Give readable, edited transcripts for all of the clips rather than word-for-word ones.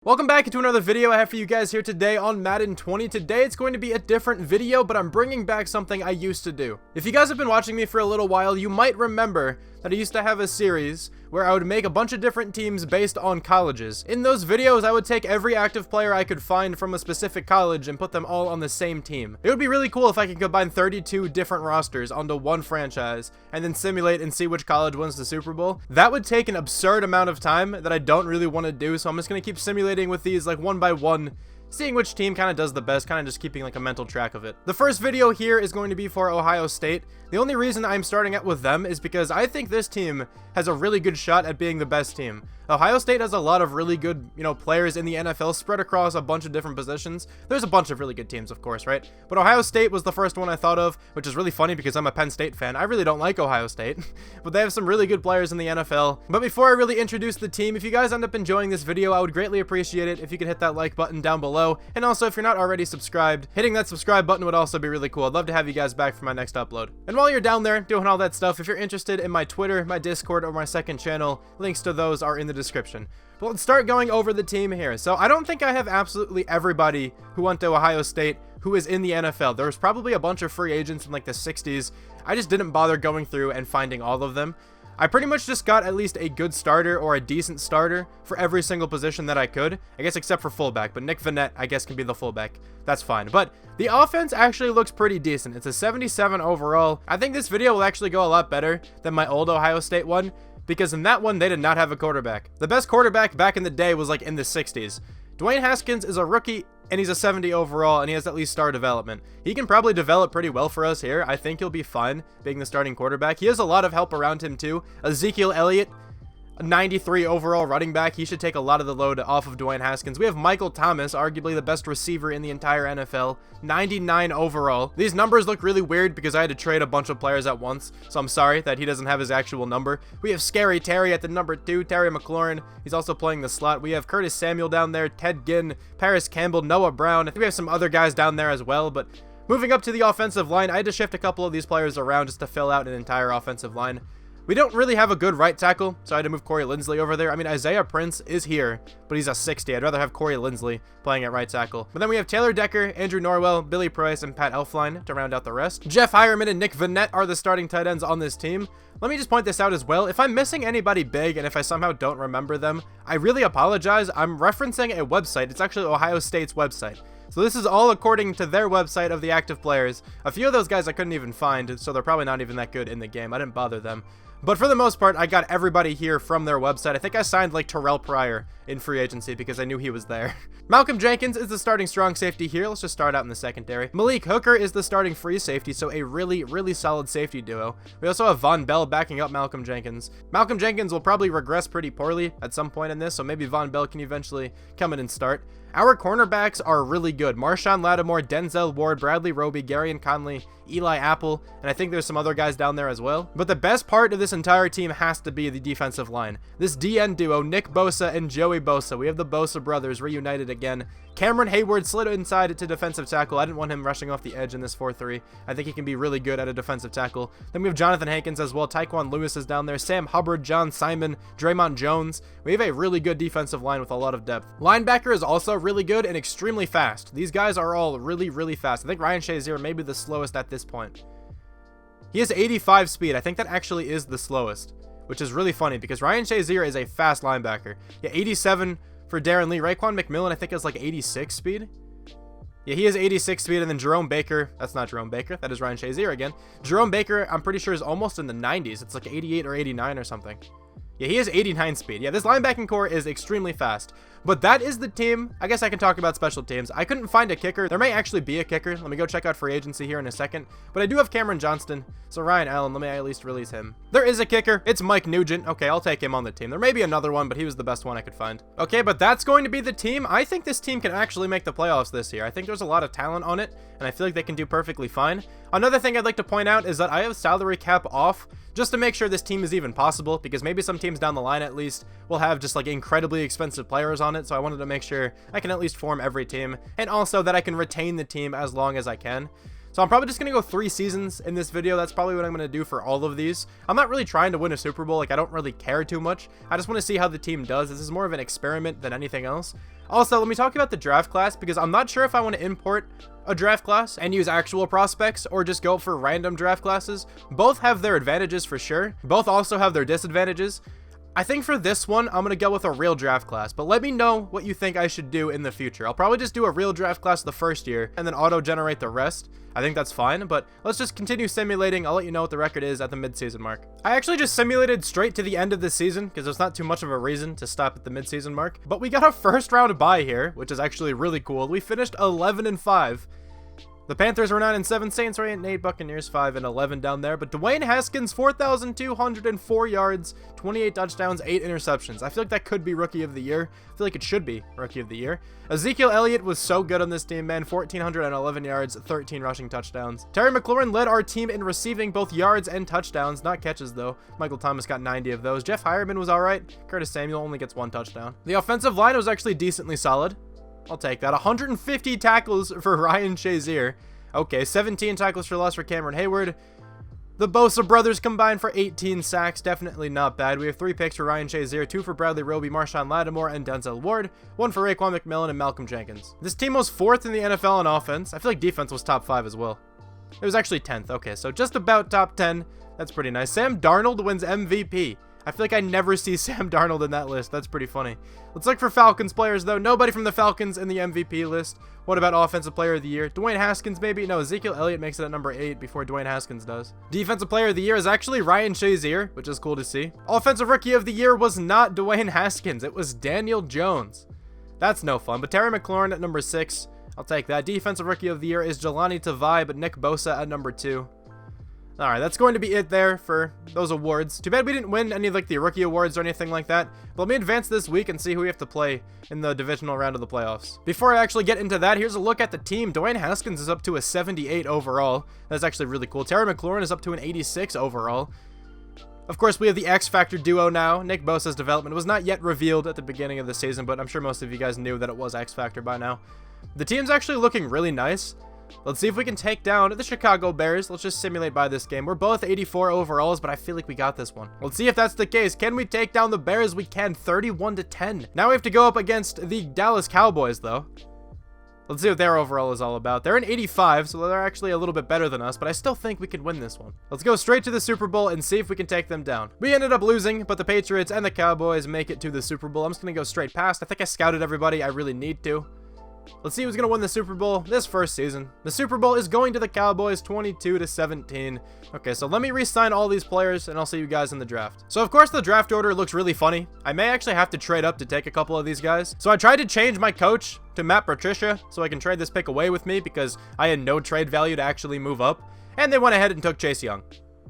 Welcome back to another video I have for you guys here today on Madden 20. Today it's going to be a different video, but I'm bringing back something I used to do. If you guys have been watching me for a little while, you might remember that I used to have a series where I would make a bunch of different teams based on colleges. In those videos, I would take every active player I could find from a specific college and put them all on the same team. It would be really cool if I could combine 32 different rosters onto one franchise and then simulate and see which college wins the Super Bowl. That would take an absurd amount of time that I don't really want to do, so I'm just going to keep simulating with these like one by one, seeing which team kind of does the best, kind of just keeping like a mental track of it. The first video here is going to be for Ohio State. The only reason I'm starting out with them is because I think this team has a really good shot at being the best team. Ohio State has a lot of really good, players in the NFL spread across a bunch of different positions. There's a bunch of really good teams, of course, right? But Ohio State was the first one I thought of, which is really funny because I'm a Penn State fan. I really don't like Ohio State, but they have some really good players in the NFL. But before I really introduce the team, if you guys end up enjoying this video, I would greatly appreciate it if you could hit that like button down below. And also, if you're not already subscribed, hitting that subscribe button would also be really cool. I'd love to have you guys back for my next upload. And while you're down there doing all that stuff, if you're interested in my Twitter, my Discord, or my second channel, links to those are in the description. But let's start going over the team here. So I don't think I have absolutely everybody who went to Ohio State who is in the NFL. There was probably a bunch of free agents in like the 60s. I just didn't bother going through and finding all of them. I pretty much just got at least a good starter or a decent starter for every single position that I could. I guess except for fullback, but Nick Vannett, I guess, can be the fullback. That's fine. But the offense actually looks pretty decent. It's a 77 overall. I think this video will actually go a lot better than my old Ohio State one, because in that one, they did not have a quarterback. The best quarterback back in the day was like in the 60s. DWAYNE Haskins is a rookie, and he's a 70 overall, and he has at least star development. He can probably develop pretty well for us here. I think he'll be fine being the starting quarterback. He has a lot of help around him too. EZEKIEL Elliott, a 93 overall running back. He should take a lot of the load off of DWAYNE Haskins. We have Michael Thomas, arguably the best receiver in the entire NFL, 99 overall. These numbers look really weird because I had to trade a bunch of players at once, so I'm sorry that he doesn't have his actual number. We have Scary Terry at the number 2, Terry McLaurin. He's also playing the slot. We have Curtis Samuel down there, Ted Ginn, Paris Campbell, Noah Brown. I think we have some other guys down there as well, but moving up to the offensive line, I had to shift a couple of these players around just to fill out an entire offensive line. We don't really have a good right tackle, so I had to move Corey Linsley over there. I mean, Isaiah Prince is here, but he's a 60. I'd rather have Corey Linsley playing at right tackle. But then we have Taylor Decker, Andrew Norwell, Billy Price, and Pat Elflein to round out the rest. Jeff Hireman and Nick Vannett are the starting tight ends on this team. Let me just point this out as well. If I'm missing anybody big, and if I somehow don't remember them, I really apologize. I'm referencing a website. It's actually Ohio State's website. So this is all according to their website of the active players. A few of those guys I couldn't even find, so they're probably not even that good in the game. I didn't bother them. But for the most part, I got everybody here from their website. I think I signed like Terrell Pryor in free agency because I knew he was there. Malcolm Jenkins is the starting strong safety here. Let's just start out in the secondary. Malik Hooker is the starting free safety, so a really, really solid safety duo. We also have Von Bell backing up Malcolm Jenkins. Malcolm Jenkins will probably regress pretty poorly at some point in this, so maybe Von Bell can eventually come in and start. Our cornerbacks are really good. Marshawn Lattimore, Denzel Ward, Bradley Roby, Garyon Conley, Eli Apple, and I think there's some other guys down there as well. But the best part of this entire team has to be the defensive line. This DN duo, Nick Bosa and Joey Bosa. We have the Bosa brothers reunited again. Cameron Hayward slid inside to defensive tackle. I didn't want him rushing off the edge in this 4-3. I think he can be really good at a defensive tackle. Then we have Jonathan Hankins as well. Tyquan Lewis is down there. Sam Hubbard, John Simon, Draymond Jones. We have a really good defensive line with a lot of depth. Linebacker is also really good and extremely fast. These guys are all really, really fast. I think Ryan Shazier may be the slowest at this point. He has 85 speed. I think that actually is the slowest, which is really funny because Ryan Shazier is a fast linebacker. Yeah, 87 for Darren Lee. RAEKWON McMillan, I think, is like 86 speed. Yeah, he has 86 speed, and then Jerome Baker, that's not Jerome Baker, that is Ryan Shazier again. Jerome Baker, I'm pretty sure, is almost in the 90s. It's like 88 or 89 or something. Yeah, he has 89 speed. Yeah, this linebacking core is extremely fast. But that is the team. I guess I can talk about special teams. I couldn't find a kicker. There may actually be a kicker. Let me go check out free agency here in a second. But I do have Cameron Johnston. So Ryan Allen, let me at least release him. There is a kicker. It's Mike Nugent. Okay, I'll take him on the team. There may be another one, but he was the best one I could find. Okay, but that's going to be the team. I think this team can actually make the playoffs this year. I think there's a lot of talent on it, and I feel like they can do perfectly fine. Another thing I'd like to point out is that I have salary cap off just to make sure this team is even possible, because maybe some teams down the line at least will have just like incredibly expensive players on it. So I wanted to make sure I can at least form every team, and also that I can retain the team as long as I can. So I'm probably just going to go 3 seasons in this video. That's probably what I'm going to do for all of these. I'm not really trying to win a Super Bowl. Like, I don't really care too much. I just want to see how the team does. This is more of an experiment than anything else. Also, let me talk about the draft class, because I'm not sure if I want to import a draft class and use actual prospects or just go for random draft classes. Both have their advantages for sure. Both also have their disadvantages. I think for this one, I'm going to go with a real draft class, but let me know what you think I should do in the future. I'll probably just do a real draft class the first year and then auto-generate the rest. I think that's fine, but let's just continue simulating. I'll let you know what the record is at the mid-season mark. I actually just simulated straight to the end of the season because there's not too much of a reason to stop at the mid-season mark, but we got a first round bye here, which is actually really cool. We finished 11-5. The Panthers were 9-7, Saints were 8-8, Buccaneers 5-11 down there. But Dwayne Haskins, 4,204 yards, 28 touchdowns, 8 interceptions. I feel like that could be Rookie of the Year. I feel like it should be Rookie of the Year. Ezekiel Elliott was so good on this team, man. 1,411 yards, 13 rushing touchdowns. Terry McLaurin led our team in receiving both yards and touchdowns, not catches though. Michael Thomas got 90 of those. Jeff Hireman was all right. Curtis Samuel only gets 1 touchdown. The offensive line was actually decently solid. I'll take that. 150 tackles for Ryan Shazier. Okay, 17 tackles for loss for Cameron Hayward. The Bosa brothers combined for 18 sacks. Definitely not bad. We have 3 picks for Ryan Shazier, 2 for Bradley Roby, Marshawn Lattimore, and Denzel Ward, 1 for RAEKWON McMillan and Malcolm Jenkins. This team was 4th in the NFL in offense. I feel like defense was top 5 as well. It was actually 10th. Okay, so just about top 10. That's pretty nice. Sam Darnold wins MVP. I feel like I never see Sam Darnold in that list. That's pretty funny. Let's look for Falcons players, though. Nobody from the Falcons in the MVP list. What about Offensive Player of the Year? Dwayne Haskins, maybe? No, Ezekiel Elliott makes it at number 8 before Dwayne Haskins does. Defensive Player of the Year is actually Ryan Shazier, which is cool to see. Offensive Rookie of the Year was not Dwayne Haskins. It was Daniel Jones. That's no fun. But Terry McLaurin at number 6. I'll take that. Defensive Rookie of the Year is Jelani Tavai, but Nick Bosa at number 2. Alright, that's going to be it there for those awards. Too bad we didn't win any of like the rookie awards or anything like that. But let me advance this week and see who we have to play in the divisional round of the playoffs. Before I actually get into that, here's a look at the team. Dwayne Haskins is up to a 78 overall. That's actually really cool. Terry McLaurin is up to an 86 overall. Of course, we have the X Factor duo now. Nick Bosa's development was not yet revealed at the beginning of the season, but I'm sure most of you guys knew that it was X Factor by now. The team's actually looking really nice. Let's see if we can take down the Chicago Bears. Let's just simulate by this game. We're both 84 overalls, but I feel like we got this one. Let's see if that's the case. Can we take down the Bears? We can. 31-10. Now we have to go up against the Dallas Cowboys, though. Let's see what their overall is all about. They're an 85, so they're actually a little bit better than us, but I still think we can win this one. Let's go straight to the Super Bowl and see if we can take them down. We ended up losing, but the Patriots and the Cowboys make it to the Super Bowl. I'm just going to go straight past. I think I scouted everybody. I really need to. Let's see who's going to win the Super Bowl this first season. The Super Bowl is going to the Cowboys, 22-17. Okay, so let me re-sign all these players, and I'll see you guys in the draft. So, of course, the draft order looks really funny. I may actually have to trade up to take a couple of these guys. So I tried to change my coach to Matt Patricia so I can trade this pick away with me because I had no trade value to actually move up. And they went ahead and took Chase Young.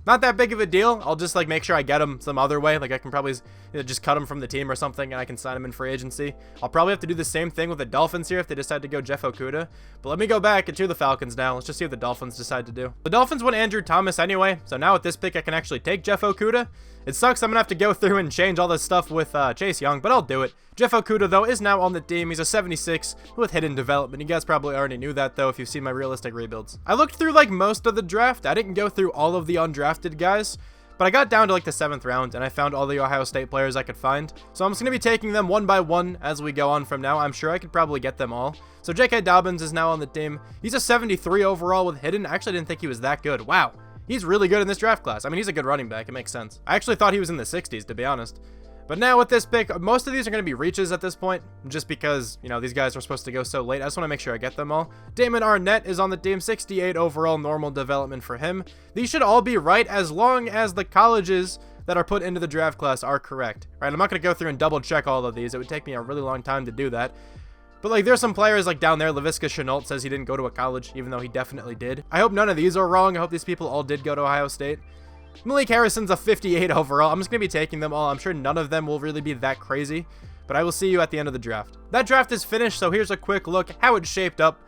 Not that big of a deal. I'll just like make sure I get him some other way. Like I can probably just cut him from the team or something and I can sign him in free agency. I'll probably have to do the same thing with the Dolphins here if they decide to go Jeff Okudah. But let me go back into the Falcons now. Let's just see what the Dolphins decide to do. The Dolphins want Andrew Thomas anyway. So now with this pick, I can actually take Jeff Okudah. It sucks. I'm going to have to go through and change all this stuff with Chase Young, but I'll do it. Jeff Okudah, though, is now on the team. He's a 76 with hidden development. You guys probably already knew that, though, if you've seen my realistic rebuilds. I looked through, like, most of the draft. I didn't go through all of the undrafted guys, but I got down to, like, the 7th round, and I found all the Ohio State players I could find. So I'm just going to be taking them one by one as we go on from now. I'm sure I could probably get them all. So J.K. Dobbins is now on the team. He's a 73 overall with hidden. I actually didn't think he was that good. Wow. He's really good in this draft class. I mean, he's a good running back. It makes sense. I actually thought he was in the 60s, to be honest. But now with this pick, most of these are going to be reaches at this point, just because, you know, these guys are supposed to go so late. I just want to make sure I get them all. Damon Arnette is on the team, 68 overall, normal development for him. These should all be right as long as the colleges that are put into the draft class are correct. All right, I'm not going to go through and double check all of these. It would take me a really long time to do that. But, like, there's some players, like, down there. Laviska Shenault says he didn't go to a college, even though he definitely did. I hope none of these are wrong. I hope these people all did go to Ohio State. Malik Harrison's a 58 overall. I'm just going to be taking them all. I'm sure none of them will really be that crazy. But I will see you at the end of the draft. That draft is finished, so here's a quick look how it shaped up.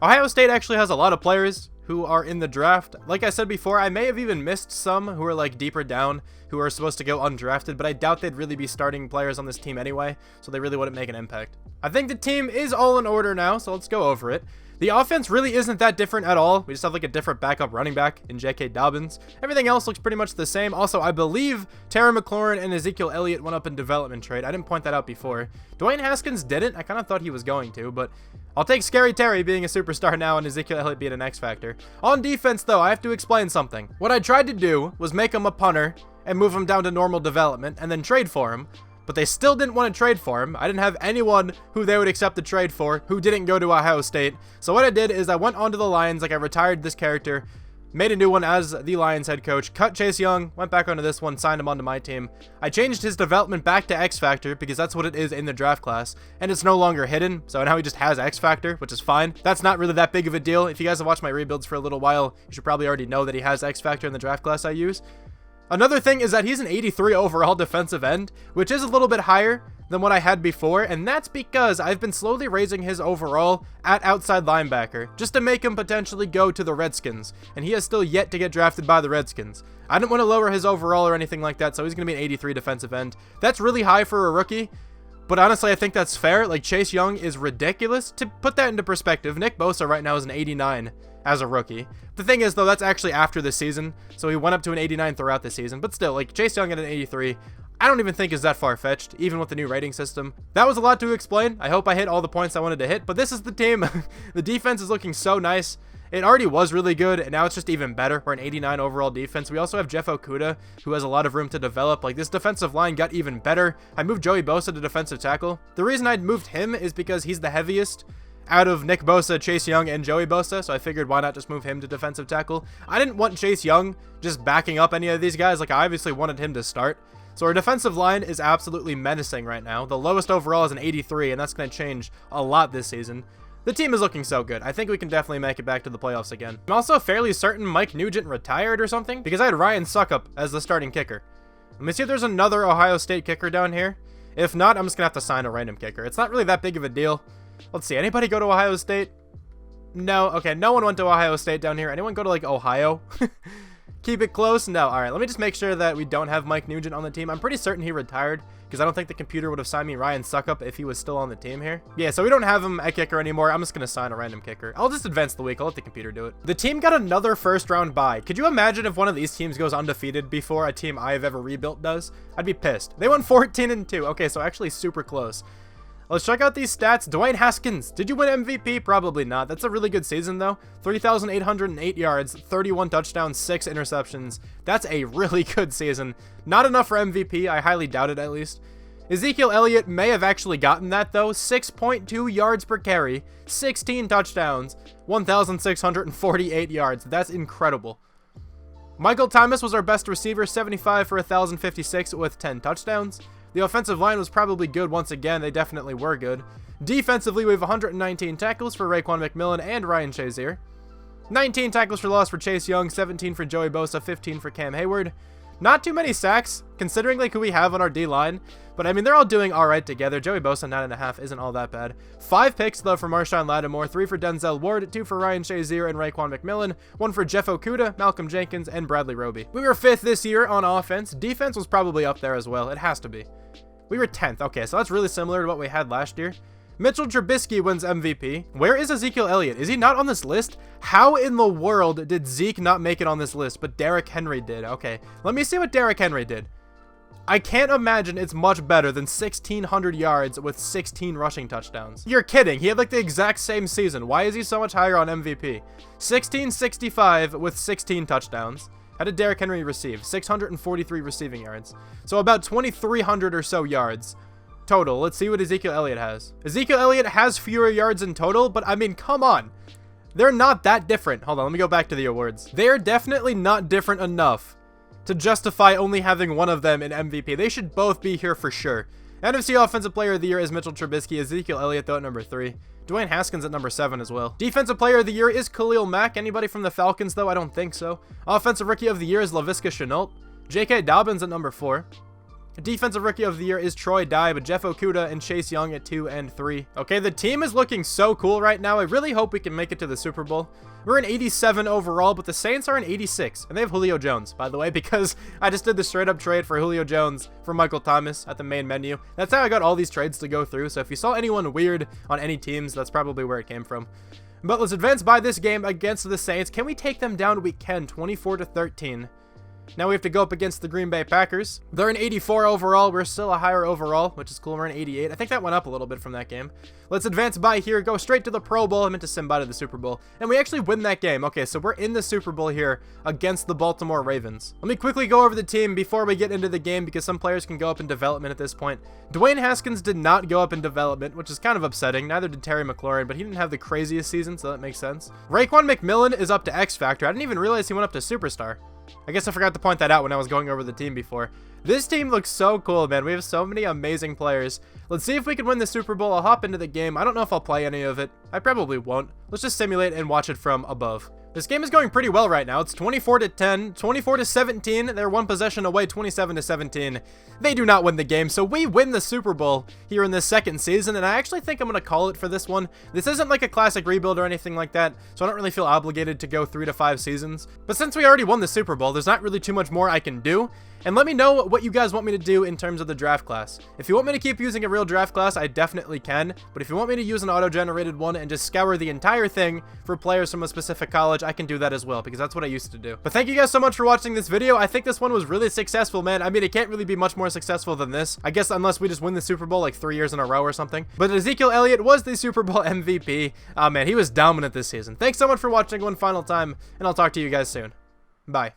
Ohio State actually has a lot of players who are in the draft. Like I said before, I may have even missed some who are like deeper down who are supposed to go undrafted, but I doubt they'd really be starting players on this team anyway, so they really wouldn't make an impact. I think the team is all in order now, so let's go over it. The offense really isn't that different at all. We just have like a different backup running back in J.K. Dobbins. Everything else looks pretty much the same. Also, I believe Terry McLaurin and Ezekiel Elliott went up in development trade. I didn't point that out before. Dwayne Haskins didn't. I kind of thought he was going to, but I'll take Scary Terry being a superstar now and Ezekiel Elliott being an X factor. On defense, though, I have to explain something. What I tried to do was make him a punter and move him down to normal development and then trade for him. But they still didn't want to trade for him. I didn't have anyone who they would accept the trade for who didn't go to Ohio State. So what I did is I went onto the Lions, like I retired this character, made a new one as the Lions head coach, cut Chase Young, went back onto this one, signed him onto my team. I changed his development back to X Factor because that's what it is in the draft class, and it's no longer hidden, so now he just has X Factor, which is fine. That's not really that big of a deal. If you guys have watched my rebuilds for a little while, you should probably already know that he has X Factor in the draft class I use. Another thing is that he's an 83 overall defensive end, which is a little bit higher than what I had before, and that's because I've been slowly raising his overall at outside linebacker, just to make him potentially go to the Redskins, and he has still yet to get drafted by the Redskins. I didn't want to lower his overall or anything like that, so he's going to be an 83 defensive end. That's really high for a rookie, but honestly, I think that's fair. Like, Chase Young is ridiculous. To put that into perspective, Nick Bosa right now is an 89 as a rookie. The thing is, though, that's actually after this season, so he went up to an 89 throughout the season, but still, like, Chase Young at an 83, I don't even think is that far-fetched, even with the new rating system. That was a lot to explain. I hope I hit all the points I wanted to hit, but this is the team. The defense is looking so nice. It already was really good, and now it's just even better. We're an 89 overall defense. We also have Jeff Okudah, who has a lot of room to develop. Like, this defensive line got even better. I moved Joey Bosa to defensive tackle. The reason I moved him is because he's the heaviest out of Nick Bosa, Chase Young, and Joey Bosa, so I figured why not just move him to defensive tackle. I didn't want Chase Young just backing up any of these guys. Like, I obviously wanted him to start. So our defensive line is absolutely menacing right now. The lowest overall is an 83, and that's going to change a lot this season. The team is looking so good. I think we can definitely make it back to the playoffs again. I'm also fairly certain Mike Nugent retired or something, because I had Ryan Suckup as the starting kicker. Let me see if there's another Ohio State kicker down here. If not, I'm just going to have to sign a random kicker. It's not really that big of a deal. Let's see. Anybody go to Ohio State? No. Okay, no one went to Ohio State down here. Anyone go to, like, Ohio? Keep it close? No. All right, let me just make sure that we don't have Mike Nugent on the team. I'm pretty certain he retired because I don't think the computer would have signed me Ryan Suckup if he was still on the team here. Yeah, so we don't have him at kicker anymore. I'm just going to sign a random kicker. I'll just advance the week. I'll let the computer do it. The team got another first-round bye. Could you imagine if one of these teams goes undefeated before a team I've ever rebuilt does? I'd be pissed. They won 14-2. Okay, so actually super close. Let's check out these stats. Dwayne Haskins, did you win MVP? Probably not. That's a really good season, though. 3,808 yards, 31 touchdowns, 6 interceptions. That's a really good season. Not enough for MVP. I highly doubt it, at least. Ezekiel Elliott may have actually gotten that, though. 6.2 yards per carry, 16 touchdowns, 1,648 yards. That's incredible. Michael Thomas was our best receiver, 75 for 1,056 with 10 touchdowns. The offensive line was probably good once again. They definitely were good. Defensively, we have 119 tackles for RAEKWON McMillan and Ryan Shazier. 19 tackles for loss for Chase Young, 17 for Joey Bosa, 15 for Cam Hayward. Not too many sacks, considering like who we have on our D-line. But I mean, they're all doing all right together. Joey Bosa, 9.5, isn't all that bad. 5 picks, though, for Marshawn Lattimore, 3 for Denzel Ward, 2 for Ryan Shazier and RAEKWON McMillan, 1 for Jeff Okudah, Malcolm Jenkins, and Bradley Roby. We were 5th this year on offense. Defense was probably up there as well. It has to be. We were 10th. Okay, so that's really similar to what we had last year. Mitchell Trubisky wins MVP. Where is Ezekiel Elliott? Is he not on this list? How in the world did Zeke not make it on this list, but Derrick Henry did? Okay, let me see what Derrick Henry did. I can't imagine it's much better than 1,600 yards with 16 rushing touchdowns. You're kidding. He had like the exact same season. Why is he so much higher on MVP? 1,665 with 16 touchdowns. How did Derrick Henry receive? 643 receiving yards. So about 2,300 or so yards total. Let's see what Ezekiel Elliott has. Ezekiel Elliott has fewer yards in total, but I mean, come on. They're not that different. Hold on, let me go back to the awards. They're definitely not different enough to justify only having one of them in MVP. They should both be here for sure. NFC Offensive Player of the Year is Mitchell Trubisky. Ezekiel Elliott, though, at number 3. Dwayne Haskins at number 7 as well. Defensive Player of the Year is Khalil Mack. Anybody from the Falcons, though? I don't think so. Offensive Rookie of the Year is Laviska Shenault. J.K. Dobbins at number 4. Defensive Rookie of the Year is Troy Dye, but Jeff Okudah and Chase Young at 2 and 3. Okay, the team is looking so cool right now. I really hope we can make it to the Super Bowl. We're in 87 overall, but the Saints are in 86, and they have Julio Jones, by the way, because I just did the straight-up trade for Julio Jones for Michael Thomas at the main menu. That's how I got all these trades to go through, so if you saw anyone weird on any teams, that's probably where it came from. But let's advance by this game against the Saints. Can we take them down? We can, 24-13. Now we have to go up against the Green Bay Packers. They're in 84 overall. We're still a higher overall, which is cool. We're in 88. I think that went up a little bit from that game. Let's advance by here, go straight to the Pro Bowl. I meant to sim by to the Super Bowl. And we actually win that game. Okay, so we're in the Super Bowl here against the Baltimore Ravens. Let me quickly go over the team before we get into the game because some players can go up in development at this point. Dwayne Haskins did not go up in development, which is kind of upsetting. Neither did Terry McLaurin, but he didn't have the craziest season, so that makes sense. RAEKWON McMillan is up to X Factor. I didn't even realize he went up to Superstar. I guess I forgot to point that out when I was going over the team before. This team looks so cool, man. We have so many amazing players. Let's see if we can win the Super Bowl. I'll hop into the game. I don't know if I'll play any of it. I probably won't. Let's just simulate and watch it from above. This game is going pretty well right now. It's 24-10, 24-17. They're one possession away, 27-17. They do not win the game, so we win the Super Bowl here in this second season, and I actually think I'm going to call it for this one. This isn't like a classic rebuild or anything like that, so I don't really feel obligated to go 3 to 5 seasons. But since we already won the Super Bowl, there's not really too much more I can do. And let me know what you guys want me to do in terms of the draft class. If you want me to keep using a real draft class, I definitely can. But if you want me to use an auto-generated one and just scour the entire thing for players from a specific college, I can do that as well, because that's what I used to do. But thank you guys so much for watching this video. I think this one was really successful, man. I mean, it can't really be much more successful than this. I guess unless we just win the Super Bowl like 3 years in a row or something. But Ezekiel Elliott was the Super Bowl MVP. Oh man, he was dominant this season. Thanks so much for watching one final time, and I'll talk to you guys soon. Bye.